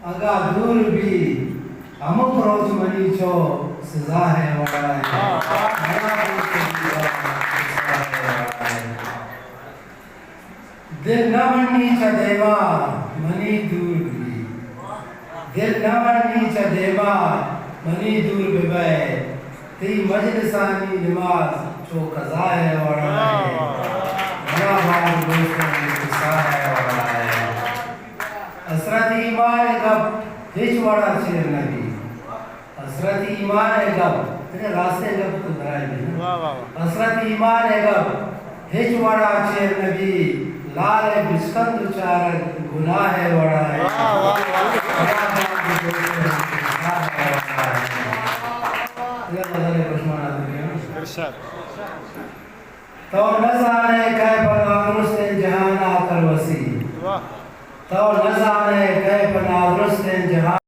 اگا دور بھی ہمک روچ منی چو سزا ہے وڑائے دل نہ منی چا دیوا منی دور بھی دل نہ منی چا دیوا منی دور بے تی مجلسانی نماز چو قضا ہے وڑائے بڑا بار دوستوں قصہ ہے وڑائے حسرت ایمان گب ہیچ وڑا چیر نبی حسرت ایمان گب راستے گب تو درائی بھی حسرت ایمان گب ہیچ وڑا چیر نبی لال بسکند چار گناہ ہے وڑا ہے تو نظانے کیف نادرست جہان آکر وسیع تو نظانے کیف نادرست جہان